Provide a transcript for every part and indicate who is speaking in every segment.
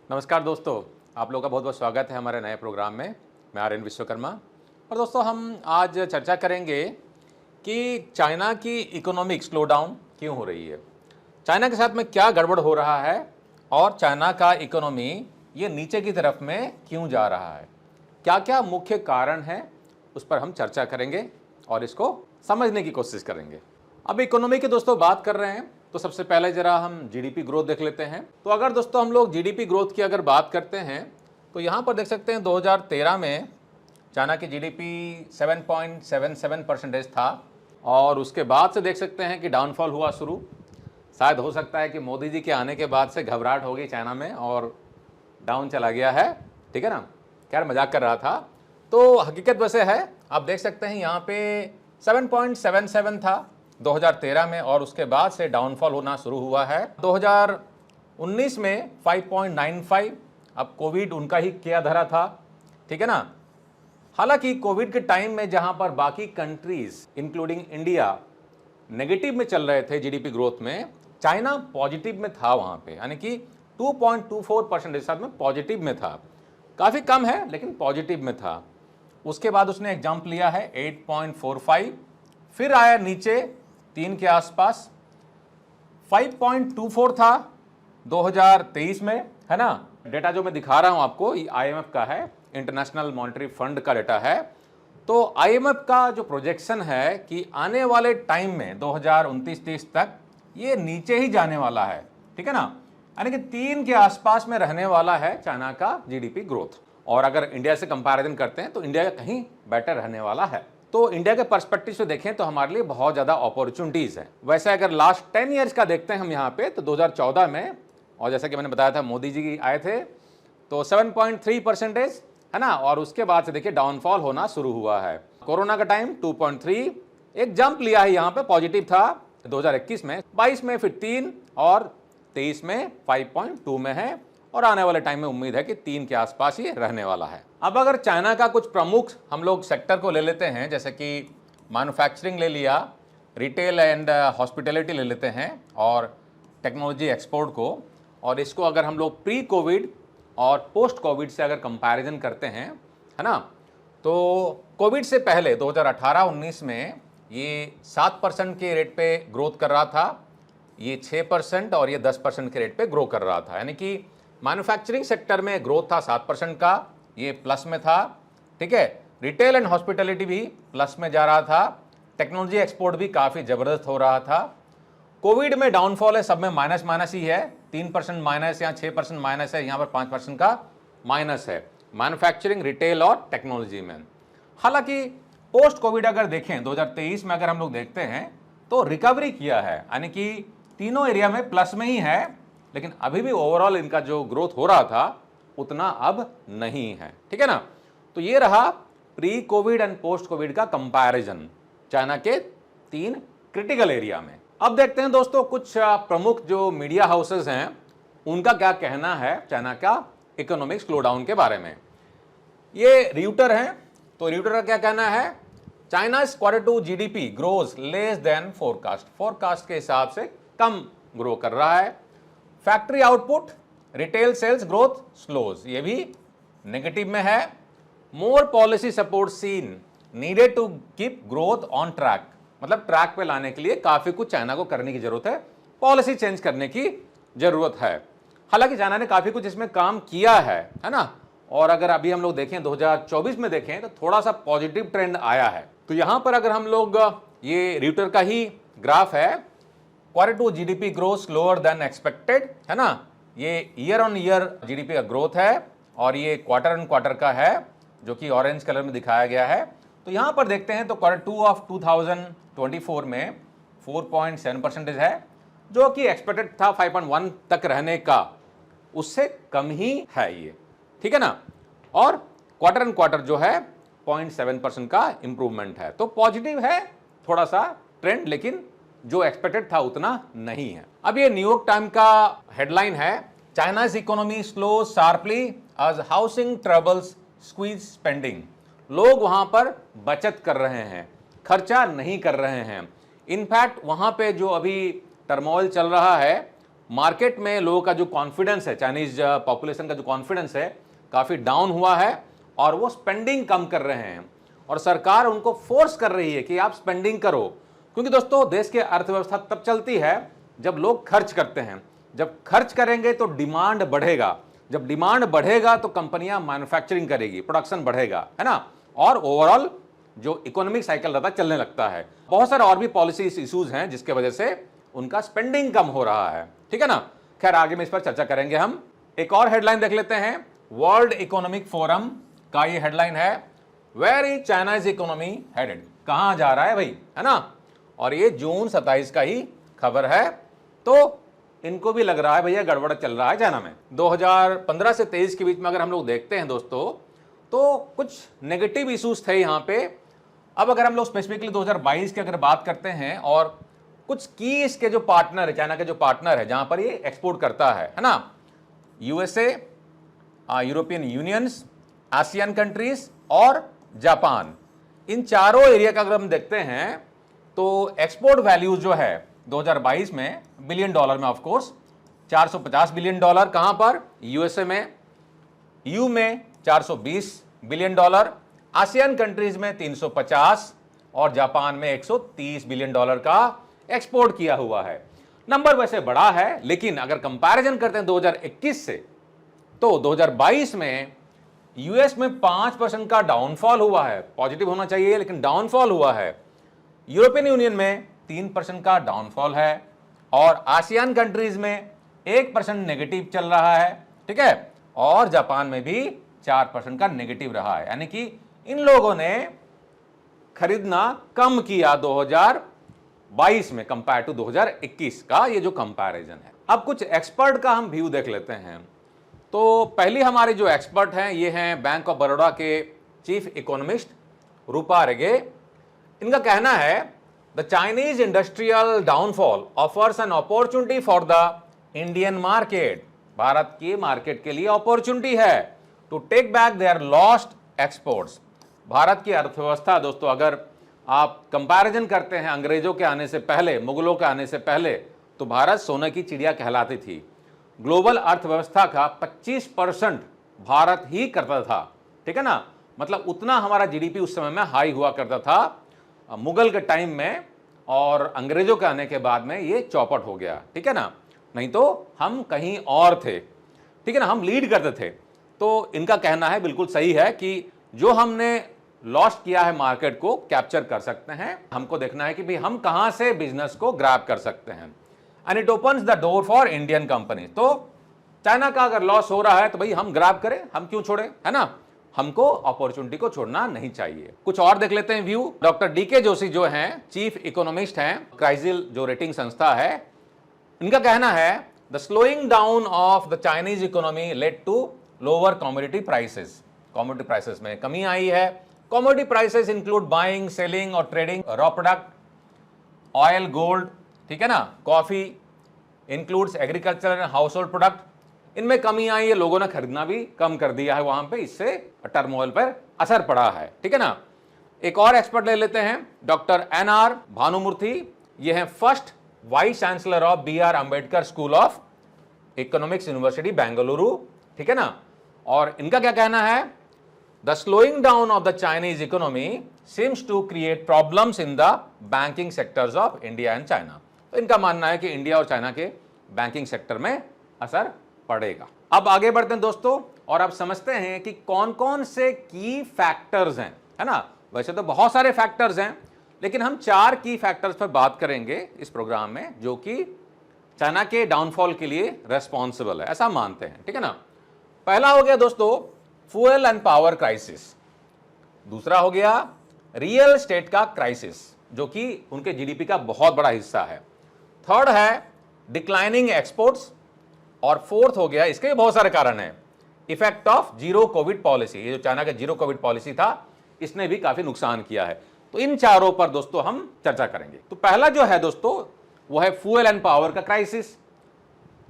Speaker 1: नमस्कार दोस्तों, आप लोगों का बहुत बहुत स्वागत है हमारे नए प्रोग्राम में। मैं आर्यन विश्वकर्मा। और दोस्तों, हम आज चर्चा करेंगे कि चाइना की इकोनॉमिक स्लो डाउन क्यों हो रही है, चाइना के साथ में क्या गड़बड़ हो रहा है और चाइना का इकोनॉमी ये नीचे की तरफ में क्यों जा रहा है, क्या क्या मुख्य कारण हैं, उस पर हम चर्चा करेंगे और इसको समझने की कोशिश करेंगे। अब इकोनॉमी की दोस्तों बात कर रहे हैं तो सबसे पहले जरा हम जीडीपी ग्रोथ देख लेते हैं। तो अगर दोस्तों हम लोग जीडीपी ग्रोथ की अगर बात करते हैं तो यहाँ पर देख सकते हैं 2013 में चाइना की जीडीपी 7.77% था और उसके बाद से देख सकते हैं कि डाउनफॉल हुआ शुरू। शायद हो सकता है कि मोदी जी के आने के बाद से घबराहट हो गई चाइना में और डाउन चला गया है, ठीक है ना। खैर, मजाक कर रहा था। तो हकीकत वैसे है, आप देख सकते हैं यहाँ पे 7.77 था 2013 में और उसके बाद से डाउनफॉल होना शुरू हुआ है। 2019 में 5.95, अब कोविड उनका ही किया धरा था, ठीक है ना। हालांकि कोविड के टाइम में जहां पर बाकी कंट्रीज इंक्लूडिंग इंडिया नेगेटिव में चल रहे थे जीडीपी ग्रोथ में, चाइना पॉजिटिव में था वहां पे, यानी कि 2.24% साथ में पॉजिटिव में था। काफ़ी कम है लेकिन पॉजिटिव में था। उसके बाद उसने एक जंप लिया है 8.45, फिर आया नीचे 3 के आसपास, 5.24 था 2023 में, है ना। डेटा जो मैं दिखा रहा हूं आपको ये आईएमएफ का है, इंटरनेशनल मॉनेटरी फंड का डेटा है। तो आईएमएफ का जो प्रोजेक्शन है कि आने वाले टाइम में 2029-30 तक ये नीचे ही जाने वाला है, ठीक है ना, यानी कि 3 के आसपास में रहने वाला है चाइना का जीडीपी ग्रोथ। और अगर इंडिया से कंपैरिजन करते हैं तो इंडिया का कहीं बेटर रहने वाला है। तो इंडिया के पर्सपेक्टिव से देखें तो हमारे लिए बहुत ज़्यादा अपॉर्चुनिटीज़ हैं। वैसे अगर लास्ट 10 ईयर्स का देखते हैं हम यहाँ पे, तो 2014 में, और जैसा कि मैंने बताया था मोदी जी आए थे, तो 7.3% है ना। और उसके बाद से देखिए डाउनफॉल होना शुरू हुआ है। कोरोना का टाइम 2.3, एक जंप लिया है यहाँ पे, पॉजिटिव था 2021 में, 22 में फिर 3 और 23 में 5.2 में है और आने वाले टाइम में उम्मीद है कि 3 के आसपास ही रहने वाला है। अब अगर चाइना का कुछ प्रमुख हम लोग सेक्टर को ले लेते हैं, जैसे कि मैन्युफैक्चरिंग ले लिया, रिटेल एंड हॉस्पिटैलिटी ले लेते हैं और टेक्नोलॉजी एक्सपोर्ट को, और इसको अगर हम लोग प्री कोविड और पोस्ट कोविड से अगर कंपैरिजन करते हैं, है ना, तो कोविड से पहले 2018-19 में ये 7% के रेट पे ग्रोथ कर रहा था, ये 6% और ये 10% के रेट पे ग्रो कर रहा था, यानी कि मैन्युफैक्चरिंग सेक्टर में ग्रोथ था 7% का, ये प्लस में था, ठीक है। रिटेल एंड हॉस्पिटैलिटी भी प्लस में जा रहा था, टेक्नोलॉजी एक्सपोर्ट भी काफ़ी ज़बरदस्त हो रहा था। कोविड में डाउनफॉल है, सब में माइनस माइनस ही है, 3% माइनस या 6% माइनस है, यहाँ पर 5% का माइनस है मैन्युफैक्चरिंग, रिटेल और टेक्नोलॉजी में। हालांकि पोस्ट कोविड अगर देखें 2023 में अगर हम लोग देखते हैं तो रिकवरी किया है, यानी कि तीनों एरिया में प्लस में ही है, लेकिन अभी भी ओवरऑल इनका जो ग्रोथ हो रहा था उतना अब नहीं है, ठीक है ना। तो ये रहा pre Covid and post Covid का कंपैरिजन चाइना के 3 क्रिटिकल एरिया में। अब देखते हैं दोस्तों कुछ प्रमुख जो मीडिया हाउसेस हैं उनका क्या कहना है चाइना का इकोनॉमिक स्लोडाउन के बारे में। ये रियूटर है, तो रियूटर का क्या कहना है, China Q2 GDP grows less than forecast, forecast के हिसाब से कम ग्रो कर रहा है। Factory output, retail sales growth slows, ये भी नेगेटिव में है। More policy support seen needed to keep growth on track, मतलब ट्रैक पे लाने के लिए काफी कुछ चाइना को करने की जरूरत है, पॉलिसी चेंज करने की जरूरत है। हालांकि चाइना ने काफी कुछ इसमें काम किया है ना। और अगर अभी हम लोग देखें 2024 में देखें तो थोड़ा सा पॉजिटिव ट्रेंड आया है। तो यहां पर अगर हम लोग, ये रियूटर का ही ग्राफ है, Q2 GDP growth slower then expected, है ना। ये ईयर ऑन ईयर जीडीपी का ग्रोथ है और ये क्वार्टर ऑन क्वार्टर का है जो कि ऑरेंज कलर में दिखाया गया है। तो यहां पर देखते हैं तो Q2 ऑफ 2024 में 4.7% है, जो कि एक्सपेक्टेड था 5.1 तक रहने का, उससे कम ही है ये, ठीक है ना। और क्वार्टर ऑन क्वार्टर जो है 0.7% का इंप्रूवमेंट है। तो पॉजिटिव है थोड़ा सा ट्रेंड, लेकिन जो एक्सपेक्टेड था उतना नहीं है। अब ये न्यूयॉर्क टाइम का हेडलाइन है, China's economy slow sharply as housing troubles squeeze spending. लोग वहां पर बचत कर रहे हैं, खर्चा नहीं कर रहे हैं। इनफैक्ट वहां पे जो अभी टर्मोइल चल रहा है मार्केट में लोगों का जो कॉन्फिडेंस है, चाइनीज पॉपुलेशन का जो कॉन्फिडेंस है काफ़ी डाउन हुआ है और वो स्पेंडिंग कम कर रहे हैं और सरकार उनको फोर्स कर रही है कि आप स्पेंडिंग करो। क्योंकि दोस्तों देश की अर्थव्यवस्था तब चलती है जब लोग खर्च करते हैं। जब खर्च करेंगे तो डिमांड बढ़ेगा, जब डिमांड बढ़ेगा तो कंपनियां मैन्युफैक्चरिंग करेगी, प्रोडक्शन बढ़ेगा, है ना, और ओवरऑल जो इकोनॉमिक साइकिल रहता है चलने लगता है। बहुत सारे और भी पॉलिसी इश्यूज हैं जिसके वजह से उनका स्पेंडिंग कम हो रहा है, ठीक है ना। खैर आगे में इस पर चर्चा करेंगे हम। एक और हेडलाइन देख लेते हैं। वर्ल्ड इकोनॉमिक फोरम का ये हेडलाइन है, where is China's economy headed, कहां जा रहा है भाई, है ना। और ये जून 27 का ही खबर है। तो इनको भी लग रहा है भैया गड़बड़ चल रहा है चाइना में। 2015 से 23 के बीच में अगर हम लोग देखते हैं दोस्तों तो कुछ नेगेटिव इश्यूज थे यहाँ पे। अब अगर हम लोग स्पेसिफिकली 2022 की अगर बात करते हैं और कुछ की इसके जो पार्टनर है, चाइना के जो पार्टनर है जहां पर ये एक्सपोर्ट करता है ना, USA, European unions, ASEAN countries और जापान, इन चारों एरिया का अगर हम देखते हैं तो एक्सपोर्ट वैल्यूज जो है 2022 में बिलियन डॉलर में, ऑफ कोर्स 450 बिलियन डॉलर कहां पर, यूएसए में, यू में 420 बिलियन डॉलर, आसियान कंट्रीज में 350 और जापान में 130 बिलियन डॉलर का एक्सपोर्ट किया हुआ है। नंबर वैसे बड़ा है लेकिन अगर कंपैरिजन करते हैं 2021 से तो 2022 में यूएस में 5% का डाउनफॉल हुआ है। पॉजिटिव होना चाहिए लेकिन डाउनफॉल हुआ है। यूरोपियन यूनियन में 3% का डाउनफॉल है और आसियान कंट्रीज में 1% नेगेटिव चल रहा है, ठीक है, और जापान में भी 4% का नेगेटिव रहा है। यानी कि इन लोगों ने खरीदना कम किया 2022 में कंपेयर टू 2021 का ये जो कंपैरिजन है। अब कुछ एक्सपर्ट का हम व्यू देख लेते हैं। तो पहली हमारे जो एक्सपर्ट हैं ये हैं बैंक ऑफ बड़ौदा के चीफ इकोनॉमिस्ट रूपा रेगे। इनका कहना है the Chinese industrial downfall offers an opportunity for the Indian market, Bharat की मार्केट के लिए अपॉर्चुनिटी है to take back their lost exports. Bharat की अर्थव्यवस्था दोस्तों अगर आप कंपैरिजन करते हैं अंग्रेजों के आने से पहले, मुगलों के आने से पहले, तो भारत सोने की चिड़िया कहलाती थी। ग्लोबल अर्थव्यवस्था का 25% भारत ही करता था, ठीक है ना, मतलब उतना हमारा जीडीपी उस समय में हाई हुआ करता था मुगल के टाइम में, और अंग्रेजों के आने के बाद में ये चौपट हो गया, ठीक है ना, नहीं तो हम कहीं और थे, ठीक है ना, हम लीड करते थे। तो इनका कहना है बिल्कुल सही है कि जो हमने लॉस्ट किया है मार्केट को कैप्चर कर सकते हैं। हमको देखना है कि भाई हम कहां से बिजनेस को ग्रैब कर सकते हैं and it opens the door for Indian company. तो चाइना का अगर लॉस हो रहा है तो भाई हम ग्रैब करें, हम क्यों छोड़े, है ना, हमको अपॉर्चुनिटी को छोड़ना नहीं चाहिए। कुछ और देख लेते हैं व्यू। डॉक्टर डीके जोशी जो हैं चीफ इकोनॉमिस्ट हैं क्राइसिल जो रेटिंग संस्था है, इनका कहना है the slowing down of the Chinese economy led to lower commodity prices. Commodity prices में कमी आई है। Commodity prices include buying, selling और trading raw product, oil, gold, ठीक है ना, coffee, includes agriculture and household product. इनमें कमी आई है, लोगों ने खरीदना भी कम कर दिया है वहां पे, इससे टर्मोइल पर असर पड़ा है, ठीक है ना। एक और एक्सपर्ट ले लेते हैं, डॉक्टर NR भानुमूर्ति। ये हैं first vice chancellor of BR Ambedkar school of economics, university Bengaluru, ठीक है ना। और इनका क्या कहना है, the slowing down of the Chinese economy seems to create problems in the banking sectors of India and China. तो इनका मानना है कि इंडिया और चाइना के बैंकिंग सेक्टर में असर पड़ेगा। अब आगे बढ़ते हैं दोस्तों और अब समझते हैं कि कौन कौन से की फैक्टर्स हैं, है ना। वैसे तो बहुत सारे फैक्टर्स हैं लेकिन हम 4 की फैक्टर्स पर बात करेंगे इस प्रोग्राम में जो कि चाइना के डाउनफॉल के लिए रेस्पॉन्सिबल है, ऐसा मानते हैं, ठीक है ना। पहला हो गया दोस्तों फ्यूल एंड पावर क्राइसिस। दूसरा हो गया रियल एस्टेट का क्राइसिस जो कि उनके जीडीपी का बहुत बड़ा हिस्सा है। थर्ड है डिक्लाइनिंग एक्सपोर्ट्स और फोर्थ हो गया, इसके भी बहुत सारे कारण हैं, effect of zero Covid policy. ये जो चाइना का जीरो कोविड पॉलिसी था इसने भी काफी नुकसान किया है। तो इन चारों पर दोस्तों हम चर्चा करेंगे। तो पहला जो है दोस्तों वो है फ्यूल एंड पावर का क्राइसिस।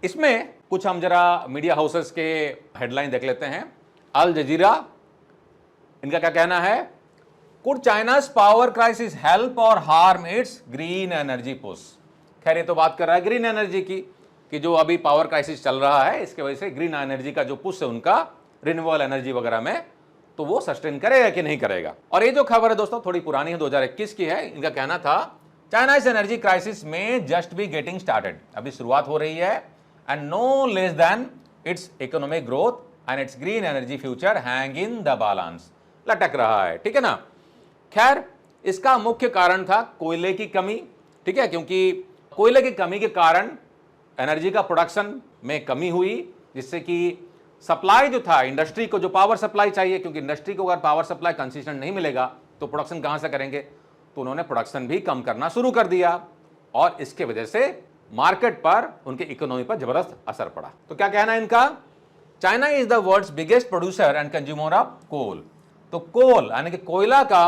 Speaker 1: इसमें कुछ हम जरा मीडिया हाउसेस के हेडलाइन देख लेते हैं। अल जजीरा, इनका क्या कहना है, could China's power crisis help or harm its green energy push. खैर ये तो बात कर रहा है ग्रीन एनर्जी की। कि जो अभी पावर क्राइसिस चल रहा है इसके वजह से ग्रीन एनर्जी का जो पुश है उनका रिन्यूएबल एनर्जी वगैरह में, तो वो सस्टेन करेगा कि नहीं करेगा। और ये जो खबर है दोस्तों थोड़ी पुरानी है, 2021 की है। इनका कहना था चाइना's एनर्जी क्राइसिस में जस्ट बी गेटिंग स्टार्टेड, अभी शुरुआत हो रही है, and no less than its economic growth and its green energy future hang in the balance, लटक रहा है, ठीक है ना। खैर इसका मुख्य कारण था कोयले की कमी, ठीक है, क्योंकि कोयले की कमी के कारण एनर्जी का प्रोडक्शन में कमी हुई, जिससे कि सप्लाई जो था इंडस्ट्री को, जो पावर सप्लाई चाहिए, क्योंकि इंडस्ट्री को अगर पावर सप्लाई कंसिस्टेंट नहीं मिलेगा तो प्रोडक्शन कहां से करेंगे, तो उन्होंने प्रोडक्शन भी कम करना शुरू कर दिया और इसके वजह से मार्केट पर, उनके इकोनॉमी पर जबरदस्त असर पड़ा। तो क्या कहना है इनका, China is the world's biggest producer and consumer of coal. तो कोल यानी कि कोयला का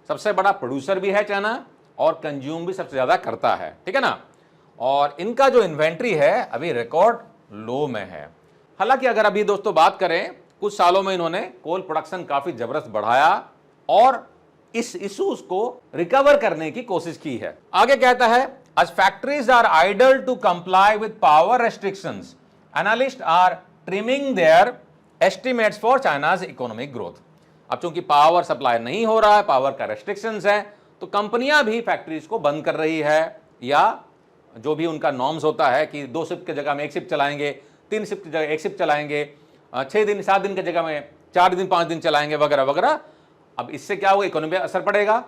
Speaker 1: सबसे बड़ा प्रोड्यूसर भी है चाइना और कंज्यूम भी सबसे ज्यादा करता है, ठीक है ना। और इनका जो इन्वेंट्री है अभी रिकॉर्ड लो में है। हालांकि अगर अभी दोस्तों बात करें, कुछ सालों में इन्होंने कोल प्रोडक्शन काफी जबरदस्त बढ़ाया और इस इश्यूज को रिकवर करने की कोशिश की है। आगे कहता है, as factories are idle to comply with power restrictions, analysts are trimming their estimates for China's economic growth। अब चूंकि पावर सप्लाई नहीं हो रहा है, पावर का रेस्ट्रिक्शंस है, तो कंपनियां भी फैक्ट्रीज को बंद कर रही है, या जो भी उनका नॉर्म्स होता है कि 2 शिफ्ट की जगह में 1 शिफ्ट चलाएंगे, 3 शिफ्ट की जगह 1 शिफ्ट चलाएंगे, 6 दिन 7 दिन की जगह में 4 दिन 5 दिन चलाएंगे वगैरह वगैरह। अब इससे क्या होगा, इकोनॉमी पे असर पड़ेगा।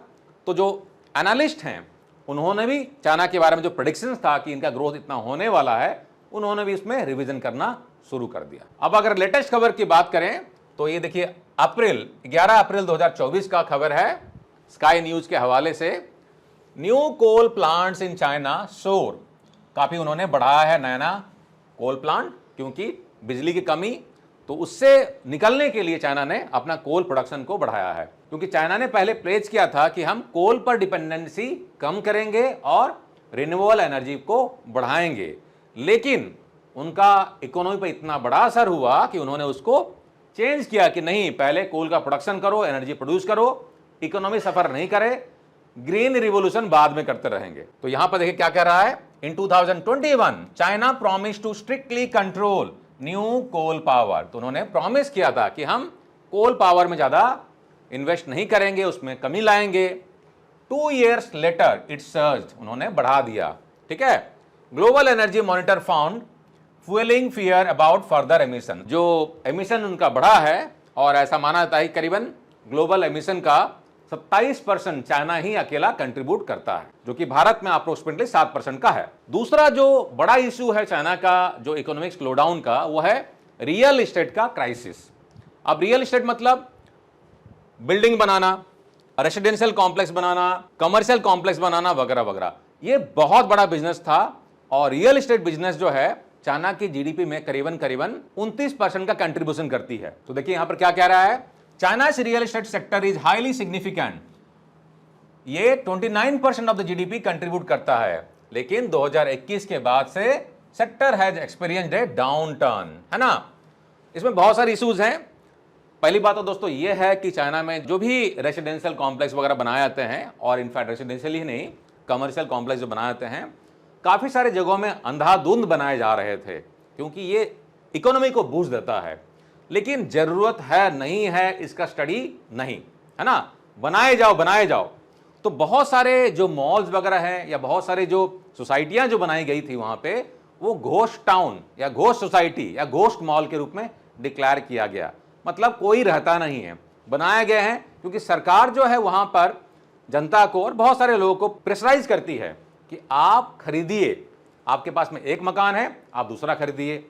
Speaker 1: तो जो एनालिस्ट हैं उन्होंने भी चाइना के बारे में जो प्रेडिक्शंस था कि इनका ग्रोथ इतना होने वाला है, उन्होंने भी इसमें रिवीजन करना शुरू कर दिया। अब अगर लेटेस्ट खबर की बात करें तो ये देखिए 11 अप्रैल 2024 का खबर है, स्काई न्यूज के हवाले से। New coal plants in China soar, काफी उन्होंने बढ़ाया है नया कोल प्लांट, क्योंकि बिजली की कमी, तो उससे निकलने के लिए चाइना ने अपना कोल प्रोडक्शन को बढ़ाया है। क्योंकि चाइना ने पहले प्लेज किया था कि हम कोल पर डिपेंडेंसी कम करेंगे और रिन्यूएबल एनर्जी को बढ़ाएंगे, लेकिन उनका इकोनॉमी पर इतना बड़ा असर हुआ कि उन्होंने उसको चेंज किया कि नहीं, पहले कोल का प्रोडक्शन करो, एनर्जी प्रोड्यूस करो, इकोनॉमी सफर नहीं करे, ग्रीन रिवोल्यूशन बाद में करते रहेंगे। तो यहां पर देखिए क्या कह रहा है, in 2021 China promise to strictly control new coal power. तो उन्होंने प्रॉमिस किया था कि हम कोल पावर में ज्यादा इन्वेस्ट नहीं करेंगे, उसमें कमी लाएंगे। 2 years लेटर इट सर्ज्ड, उन्होंने बढ़ा दिया, ठीक है। Global energy monitor found fuelling fear about further emission, जो एमिशन उनका बढ़ा है और ऐसा माना जाता है करीबन ग्लोबल एमिशन का 27% चाइना ही अकेला कंट्रीब्यूट करता है, जो कि भारत में अप्रोक्सीमेटली 7% का है। दूसरा जो बड़ा इशू है चाइना का, जो इकोनॉमिक स्लोडाउन का, वो है रियल एस्टेट का क्राइसिस। अब रियल एस्टेट मतलब बिल्डिंग बनाना, रेसिडेंशियल कॉम्प्लेक्स बनाना, कमर्शियल कॉम्प्लेक्स बनाना वगैरह वगैरह, ये बहुत बड़ा बिजनेस था। और रियल एस्टेट बिजनेस जो है चाइना की जीडीपी में करीबन 29% का कंट्रीब्यूशन करती है। तो देखिए यहां पर क्या कह रहा है, चाइना's real estate sector is highly significant, ये 29% ऑफ द जीडीपी कंट्रीब्यूट करता है, लेकिन 2021 के बाद से sector has experienced A down turn, है ना। इसमें बहुत सारे इश्यूज हैं। पहली बात तो दोस्तों ये है कि चाइना में जो भी रेसिडेंशियल कॉम्प्लेक्स वगैरह बनाए जाते हैं, और इनफैक्ट रेसिडेंशियल ही नहीं, कमर्शियल कॉम्प्लेक्स जो बनाए जाते हैं, काफी सारे जगहों में अंधाधुंध बनाए जा रहे थे, क्योंकि ये इकोनॉमी को बूस्ट देता है। लेकिन जरूरत है नहीं है इसका स्टडी नहीं, है ना, बनाए जाओ बनाए जाओ। तो बहुत सारे जो मॉल्स वगैरह हैं या बहुत सारे जो सोसाइटियां जो बनाई गई थी वहां पे, वो घोस्ट टाउन या घोस्ट सोसाइटी या घोस्ट मॉल के रूप में डिक्लेयर किया गया। मतलब कोई रहता नहीं है, बनाए गए हैं क्योंकि सरकार जो है वहां पर जनता को और बहुत सारे लोगों को प्रेशराइज करती है कि आप खरीदिए, आपके पास में एक मकान है आप दूसरा खरीदिए,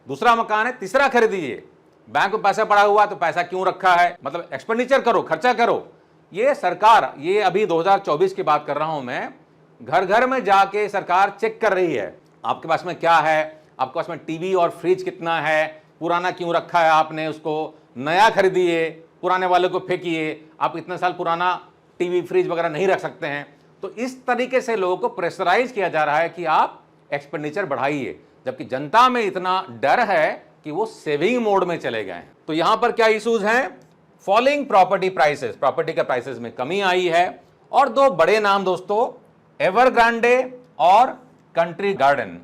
Speaker 1: दूसरा मकान है तीसरा खरीदिए, बैंक में पैसा पड़ा हुआ तो पैसा क्यों रखा है, मतलब एक्सपेंडिचर करो, खर्चा करो। ये सरकार, ये अभी 2024 की बात कर रहा हूं मैं, घर घर में जाके सरकार चेक कर रही है आपके पास में क्या है, आपके पास में टीवी और फ्रिज कितना है, पुराना क्यों रखा है आपने, उसको नया खरीदिए, पुराने वाले को फेंकिए, आप इतने साल पुराना टीवी फ्रिज वगैरह नहीं रख सकते हैं। तो इस तरीके से लोगों को प्रेशराइज किया जा रहा है कि आप एक्सपेंडिचर बढ़ाइए, जबकि जनता में इतना डर है कि वो सेविंग मोड में चले गए हैं। तो यहां पर क्या इश्यूज हैं, फॉलिंग प्रॉपर्टी प्राइसेस, प्रॉपर्टी के प्राइसेस में कमी आई है। और दो बड़े नाम दोस्तों, एवरग्रांडे और कंट्री गार्डन।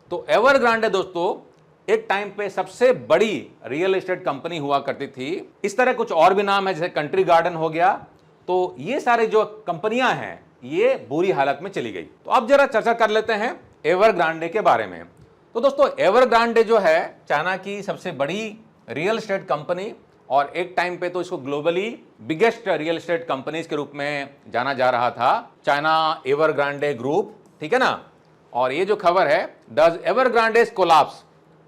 Speaker 1: तो तो एवरग्रांडे दोस्तों एक टाइम पे सबसे बड़ी रियल एस्टेट कंपनी हुआ करती थी। इस तरह कुछ और भी नाम है, जैसे कंट्री गार्डन हो गया। तो ये सारे जो कंपनियां हैं ये बुरी हालत में चली गई। तो अब जरा चर्चा कर लेते हैं एवरग्रांडे के बारे में। तो दोस्तों एवरग्रांडे जो है चाइना की सबसे बड़ी रियल एस्टेट कंपनी, और एक टाइम पे तो इसको globally biggest real estate companies के रूप में जाना जा रहा था, चाइना एवरग्रांडे ग्रुप, ठीक है ना। और ये जो खबर है, does Evergrande's collapse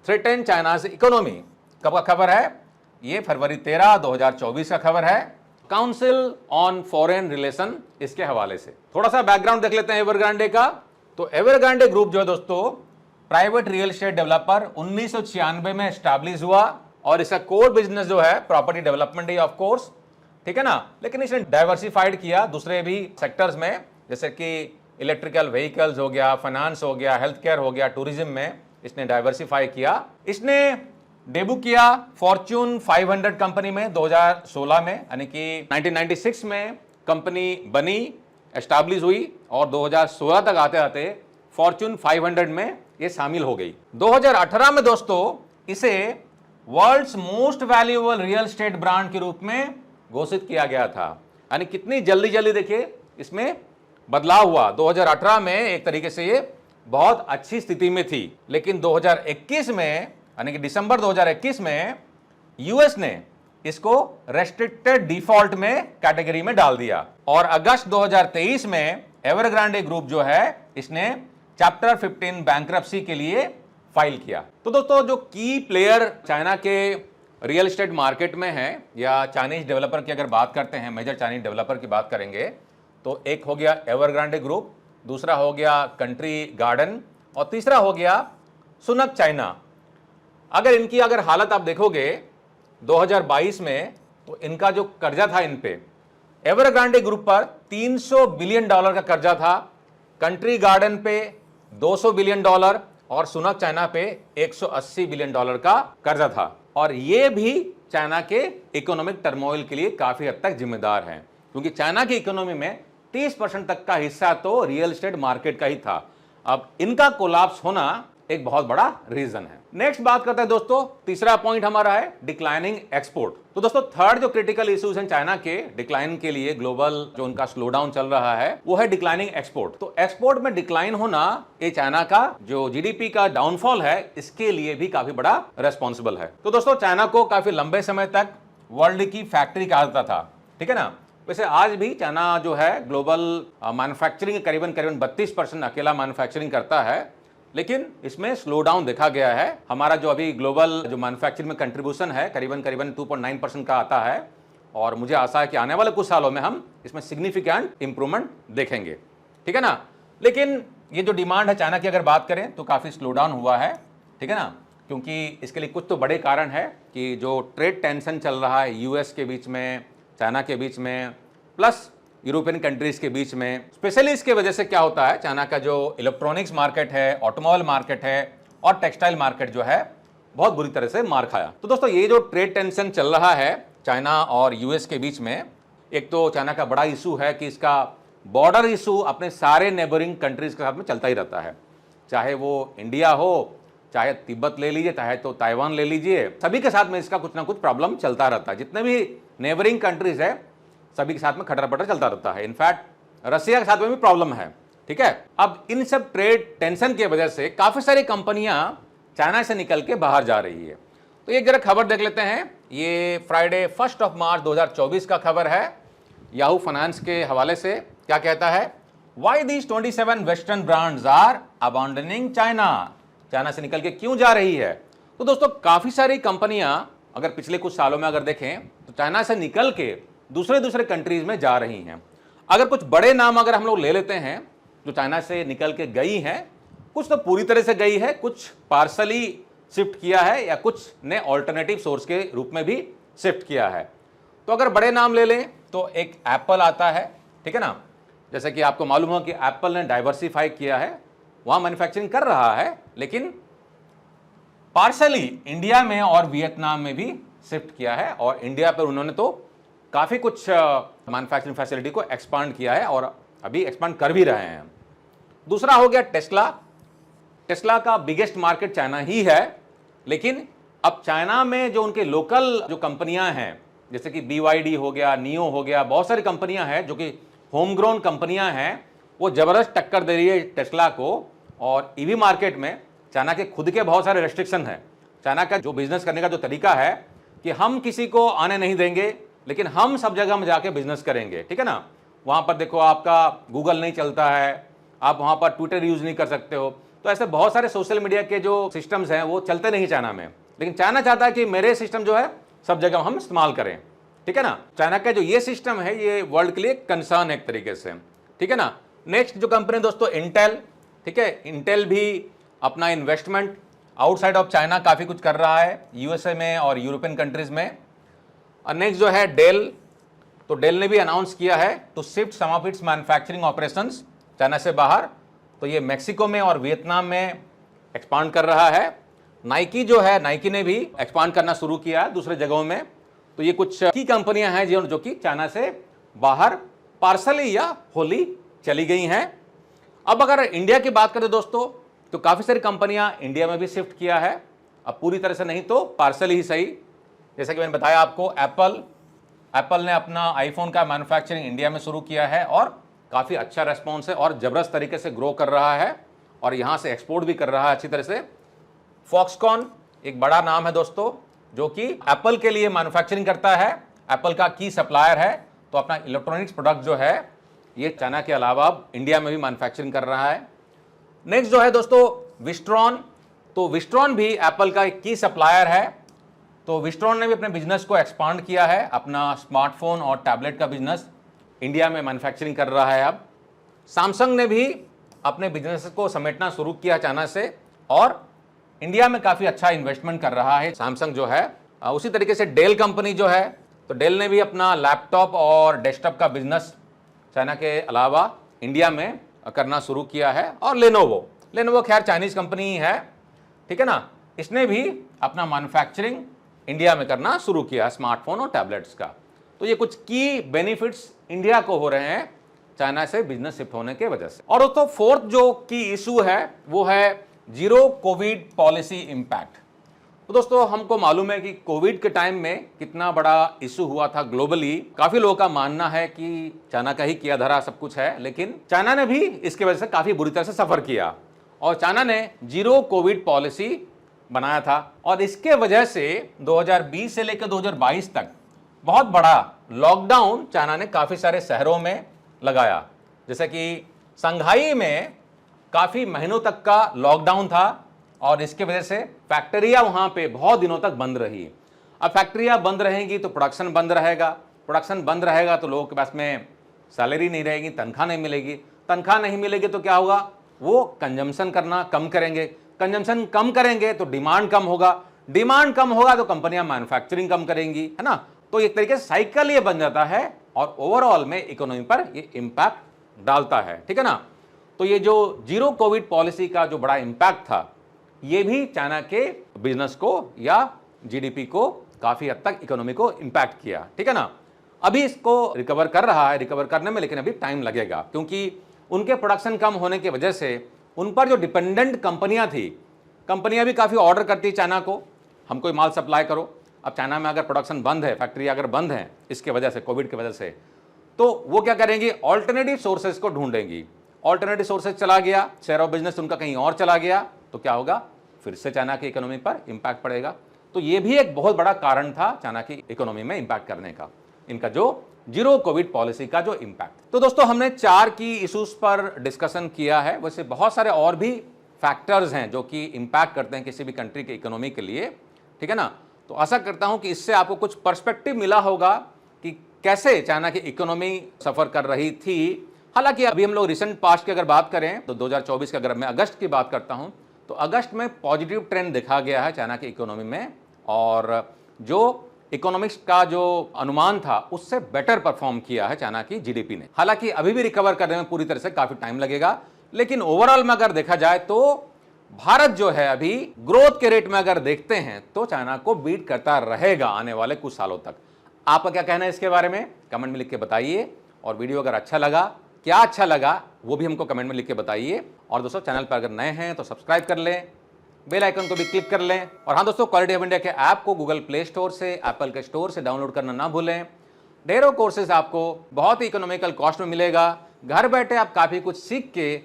Speaker 1: threaten China's economy, कब का खबर है? ये फरवरी 13, 2024 का खबर है, काउंसिल ऑन फॉरेन रिलेशन इसके हवाले से। थोड़ा सा बैकग्राउंड देख लेते हैं एवरग्रांडे का। तो एवरग्रांडे ग्रुप जो है दोस्तों प्राइवेट रियल एस्टेट डेवलपर 1996 में एस्टैब्लिश हुआ, और इसका कोर बिजनेस जो है प्रॉपर्टी डेवलपमेंट है ऑफ कोर्स, ठीक है ना। लेकिन इसने डाइवर्सिफाइड किया दूसरे भी सेक्टर्स में, जैसे कि इलेक्ट्रिकल व्हीकल्स हो गया, फाइनेंस हो गया, हेल्थ केयर हो गया, टूरिज्म में इसने डाइवर्सिफाई किया। इसने डेब्यू किया फॉर्च्यून 500 कंपनी में 2016 में, यानी कि 1996 में कंपनी बनी, एस्टैब्लिश हुई, और 2016 तक आते आते फॉर्च्यून 500 में ये शामिल हो गई। 2018 में दोस्तों इसे world's most valuable real estate brand के रूप में घोषित किया गया था। यानी कितनी जल्दी जल्दी देखिए इसमें बदलाव हुआ। 2018 में एक तरीके से ये बहुत अच्छी स्थिति में थी, लेकिन 2021 में, यानी कि दिसंबर 2021 में यूएस ने इसको रेस्ट्रिक्टेड डिफॉल्ट में कैटेगरी में डाल दिया, और अगस्त 2023 में एवरग्रांडे ग्रुप जो है इसने चैप्टर 15 बैंक्रप्सी के लिए फाइल किया। तो दोस्तों जो की प्लेयर चाइना के रियल एस्टेट मार्केट में है, या चाइनीज डेवलपर की अगर बात करते हैं, मेजर चाइनीज डेवलपर की बात करेंगे, तो एक हो गया एवरग्रांडे ग्रुप, दूसरा हो गया कंट्री गार्डन, और तीसरा हो गया सुनक चाइना। अगर इनकी हालत आप देखोगे 2022 में, तो इनका जो कर्जा था इन पे, एवरग्रांडे ग्रुप पर $300 बिलियन का कर्जा था, कंट्री गार्डन पे $200 बिलियन, और सुनक चाइना पे $180 बिलियन का कर्जा था। और ये भी चाइना के इकोनॉमिक टर्मोइल के लिए काफी हद तक जिम्मेदार है, क्योंकि चाइना की इकोनॉमी में 30% तक का हिस्सा तो रियल एस्टेट मार्केट का ही था। अब इनका कोलैप्स होना एक बहुत बड़ा रीजन है। नेक्स्ट बात करते हैं दोस्तों, तीसरा पॉइंट हमारा है डिक्लाइनिंग एक्सपोर्ट। तो दोस्तों थर्ड जो क्रिटिकल इश्यूज हैं चाइना के डिक्लाइन के लिए, ग्लोबल जो उनका स्लो डाउन चल रहा है, वो है डिक्लाइनिंग एक्सपोर्ट। तो एक्सपोर्ट में डिक्लाइन होना ये चाइना का जो जीडीपी का डाउनफॉल है, इसके लिए भी काफी बड़ा रेस्पॉन्सिबल है। तो दोस्तों चाइना को काफी लंबे समय तक वर्ल्ड की फैक्ट्री कहा जाता था, ठीक है ना। वैसे आज भी चाइना जो है ग्लोबल मैन्युफैक्चरिंग करीबन 32% अकेला मैन्युफैक्चरिंग करता है, लेकिन इसमें स्लो डाउन देखा गया है। हमारा जो अभी ग्लोबल जो मैन्युफैक्चरिंग में कंट्रीब्यूशन है करीबन 2.9% का आता है, और मुझे आशा है कि आने वाले कुछ सालों में हम इसमें सिग्निफिकेंट इंप्रूवमेंट देखेंगे, ठीक है ना। लेकिन ये जो डिमांड है चाइना की अगर बात करें तो काफ़ी स्लो डाउन हुआ है, ठीक है ना, क्योंकि इसके लिए कुछ तो बड़े कारण है कि जो ट्रेड टेंशन चल रहा है यूएस के बीच में, चाइना के बीच में, प्लस यूरोपियन कंट्रीज के बीच में। स्पेशली इसके वजह से क्या होता है, चाइना का जो इलेक्ट्रॉनिक्स मार्केट है, ऑटोमोबाइल मार्केट है, और टेक्सटाइल मार्केट जो है बहुत बुरी तरह से मार खाया। तो दोस्तों ये जो ट्रेड टेंशन चल रहा है चाइना और यूएस के बीच में, एक तो चाइना का बड़ा इशू है कि इसका बॉर्डर इशू अपने सारे नेबरिंग कंट्रीज के साथ में चलता ही रहता है, चाहे वो इंडिया हो, चाहे तिब्बत ले लीजिए, चाहे तो ताइवान ले लीजिए, सभी के साथ में इसका कुछ ना कुछ प्रॉब्लम चलता रहता है। जितने भी नेबरिंग कंट्रीज है सभी के साथ में खटर पटर चलता रहता है। इनफैक्ट रसिया के साथ में भी प्रॉब्लम है, ठीक है। अब इन सब ट्रेड टेंशन की वजह से काफी सारी कंपनियां चाइना से निकल के बाहर जा रही है। तो एक जरा खबर देख लेते हैं, ये फ्राइडे 1 मार्च 2024 का खबर है, याहू फाइनेंस के हवाले से। क्या कहता है, why these 27 western brands are abandoning China, China से निकल के क्यों जा रही है। तो दोस्तों काफी सारी कंपनियां अगर पिछले कुछ सालों में अगर देखें तो चाइना से निकल के दूसरे कंट्रीज में जा रही हैं। अगर कुछ बड़े नाम अगर हम लोग ले लेते हैं जो चाइना से निकल के गई हैं, कुछ तो पूरी तरह से गई है, कुछ पार्सली शिफ्ट किया है, या कुछ ने ऑल्टरनेटिव सोर्स के रूप में भी शिफ्ट किया है। तो अगर बड़े नाम ले लें तो एक एप्पल आता है, ठीक है ना। जैसे कि आपको मालूम हो कि एप्पल ने डाइवर्सिफाई किया है, वहां मैन्युफैक्चरिंग कर रहा है, लेकिन पार्सली इंडिया में और वियतनाम में भी शिफ्ट किया है, और इंडिया पर उन्होंने तो काफी कुछ मैन्युफैक्चरिंग फैसिलिटी को एक्सपांड किया है और अभी एक्सपांड कर भी रहे हैं। दूसरा हो गया टेस्ला, टेस्ला का बिगेस्ट मार्केट चाइना ही है, लेकिन अब चाइना में जो उनके लोकल जो कंपनियां हैं, जैसे कि BYD हो गया, नियो हो गया, बहुत सारी कंपनियां हैं जो कि होम ग्रोन कंपनियां हैं, वो जबरदस्त टक्कर दे रही है टेस्ला को। और ईवी मार्केट में चाइना के खुद के बहुत सारे रेस्ट्रिक्शन है। चाइना का जो बिजनेस करने का जो तरीका है कि हम किसी को आने नहीं देंगे, लेकिन हम सब जगह में जाके बिजनेस करेंगे, ठीक है ना। वहां पर देखो आपका गूगल नहीं चलता है, आप वहां पर ट्विटर यूज नहीं कर सकते हो, तो ऐसे बहुत सारे सोशल मीडिया के जो सिस्टम्स हैं वो चलते नहीं चाइना में। लेकिन चाइना चाहता है कि मेरे सिस्टम जो है सब जगह हम इस्तेमाल करें, ठीक है ना। चाइना का जो ये सिस्टम है ये वर्ल्ड के लिए कंसर्न है एक तरीके से, ठीक है ना। नेक्स्ट जो कंपनी दोस्तों इंटेल, ठीक है, इंटेल भी अपना इन्वेस्टमेंट आउटसाइड ऑफ चाइना काफी कुछ कर रहा है, यूएसए में और यूरोपियन कंट्रीज में। और नेक्स्ट जो है डेल, तो डेल ने भी अनाउंस किया है to shift some of its manufacturing operations China से बाहर, तो ये मैक्सिको में और वियतनाम में एक्सपांड कर रहा है। नाइकी जो है, नाइकी ने भी एक्सपांड करना शुरू किया है दूसरे जगहों में। तो ये कुछ की कंपनियां हैं जो कि चाइना से बाहर पार्सली या होली चली गई हैं। अब अगर इंडिया की बात करें दोस्तों, तो काफी सारी कंपनियां इंडिया में भी शिफ्ट किया है, अब पूरी तरह से नहीं तो पार्सली ही सही। जैसा कि मैंने बताया आपको, एप्पल ने अपना आईफोन का मैन्युफैक्चरिंग इंडिया में शुरू किया है और काफी अच्छा रेस्पॉन्स है और जबरदस्त तरीके से ग्रो कर रहा है और यहां से एक्सपोर्ट भी कर रहा है अच्छी तरह से। फॉक्सकॉन एक बड़ा नाम है दोस्तों, जो कि एप्पल के लिए मैन्युफैक्चरिंग करता है, एप्पल का की सप्लायर है, तो अपना इलेक्ट्रॉनिक्स प्रोडक्ट जो है ये चाइना के अलावा इंडिया में भी मैन्युफैक्चरिंग कर रहा है। नेक्स्ट जो है दोस्तों विस्ट्रॉन, तो विस्ट्रॉन भी एप्पल का एक की सप्लायर है, तो विस्ट्रॉन ने भी अपने बिजनेस को एक्सपांड किया है, अपना स्मार्टफोन और टैबलेट का बिजनेस इंडिया में मैन्युफैक्चरिंग कर रहा है। अब सैमसंग ने भी अपने बिजनेस को समेटना शुरू किया चाइना से और इंडिया में काफी अच्छा इन्वेस्टमेंट कर रहा है सैमसंग जो है। उसी तरीके से डेल कंपनी जो है, तो डेल ने भी अपना लैपटॉप और डेस्कटॉप का बिजनेस चाइना के अलावा इंडिया में करना शुरू किया है। और लेनोवो खैर चाइनीज कंपनी ही है, ठीक है ना, इसने भी अपना मैन्युफैक्चरिंग इंडिया में करना शुरू किया स्मार्टफोन और टैबलेट्स का। तो ये कुछ की बेनिफिट्स इंडिया को हो रहे हैं चाइना से बिजनेस शिफ्ट होने के वजह से। और दोस्तों फोर्थ जो की इशू है वो है जीरो कोविड पॉलिसी इंपैक्ट। तो दोस्तों हमको मालूम है कि कोविड के टाइम में कितना बड़ा इशू हुआ था ग्लोबली। काफी लोगों का मानना है कि चाइना का ही किया धरा सब कुछ है, लेकिन चाइना ने भी इसके वजह से काफी बुरी तरह से सफर किया और चाइना ने जीरो कोविड पॉलिसी बनाया था और इसके वजह से 2020 से लेकर 2022 तक बहुत बड़ा लॉकडाउन चाइना ने काफी सारे शहरों में लगाया। जैसे कि संघाई में काफी महीनों तक का लॉकडाउन था और इसके वजह से फैक्ट्रियां वहां पे बहुत दिनों तक बंद रही। अब फैक्ट्रियां बंद रहेंगी तो प्रोडक्शन बंद रहेगा, प्रोडक्शन बंद रहेगा तो लोगों के पास में सैलरी नहीं रहेगी, तनख्वाह नहीं मिलेगी, तनख्वाह नहीं मिलेगी तो क्या होगा, वो कंजम्पशन करना कम करेंगे, कंजम्पशन कम करेंगे तो डिमांड कम होगा, डिमांड कम होगा तो कंपनियां मैन्युफैक्चरिंग कम करेंगी, है ना। तो एक तरीके से साइकिल ये बन जाता है और ओवरऑल में इकोनॉमी पर ये इंपैक्ट डालता है, ठीक है ना। तो ये जो जीरो कोविड पॉलिसी का जो बड़ा इंपैक्ट था, ये भी चाइना के बिजनेस को या जीडीपी को काफी हद तक इकोनॉमी को इंपैक्ट किया, ठीक है ना। अभी इसको रिकवर कर रहा है, रिकवर करने में लेकिन अभी टाइम लगेगा, क्योंकि उनके प्रोडक्शन कम होने की वजह से उन पर जो डिपेंडेंट कंपनियां थी, कंपनियां भी काफी ऑर्डर करती चाइना को, हमको माल सप्लाई करो। अब चाइना में अगर प्रोडक्शन बंद है, फैक्ट्री अगर बंद है इसके वजह से, कोविड की वजह से, तो वो क्या करेंगी, ऑल्टरनेटिव सोर्सेज को ढूंढेंगी। ऑल्टरनेटिव सोर्सेज चला गया, शेयर ऑफ बिजनेस उनका कहीं और चला गया, तो क्या होगा, फिर से चाइना की इकोनॉमी पर इंपैक्ट पड़ेगा। तो ये भी एक बहुत बड़ा कारण था चाइना की इकोनॉमी में इंपैक्ट करने का, इनका जो जीरो कोविड पॉलिसी का जो इंपैक्ट। तो दोस्तों हमने 4 की इश्यूज पर डिस्कशन किया है, वैसे बहुत सारे और भी फैक्टर्स हैं जो कि इंपैक्ट करते हैं किसी भी कंट्री के इकोनॉमी के लिए, ठीक है ना। तो आशा करता हूं कि इससे आपको कुछ पर्सपेक्टिव मिला होगा कि कैसे चाइना की इकोनॉमी सफर कर रही थी। हालांकि अभी हम लोग रिसेंट पास्ट की अगर बात करें तो 2024 के अगर मैं अगस्त की बात करता हूं तो अगस्त में पॉजिटिव ट्रेंड देखा गया है चाइना की इकोनॉमी में, और जो इकोनॉमिक्स का जो अनुमान था उससे बेटर परफॉर्म किया है चाइना की जीडीपी ने। हालांकि अभी भी रिकवर करने में पूरी तरह से काफी टाइम लगेगा, लेकिन ओवरऑल में अगर देखा जाए तो भारत जो है अभी ग्रोथ के रेट में अगर देखते हैं तो चाइना को बीट करता रहेगा आने वाले कुछ सालों तक। आपका क्या कहना है इसके बारे में, कमेंट में लिख के बताइए। और वीडियो अगर अच्छा लगा क्या अच्छा लगा वो भी हमको कमेंट में लिख के बताइए। और दोस्तों चैनल पर अगर नए हैं तो सब्सक्राइब कर लें, बेल आइकन को भी क्लिक कर लें। और हाँ दोस्तों, क्वालिटी ऑफ इंडिया के ऐप को गूगल प्ले स्टोर से, एप्पल के स्टोर से डाउनलोड करना ना भूलें। ढेरों कोर्सेज आपको बहुत ही इकोनॉमिकल कॉस्ट में मिलेगा। घर बैठे आप काफ़ी कुछ सीख के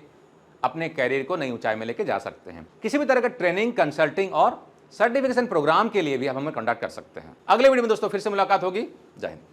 Speaker 1: अपने कैरियर को नई ऊंचाई में लेके जा सकते हैं। किसी भी तरह का ट्रेनिंग, कंसल्टिंग और सर्टिफिकेशन प्रोग्राम के लिए भी आप हमें कॉन्टैक्ट कर सकते हैं। अगले वीडियो में दोस्तों फिर से मुलाकात होगी। जय हिंद।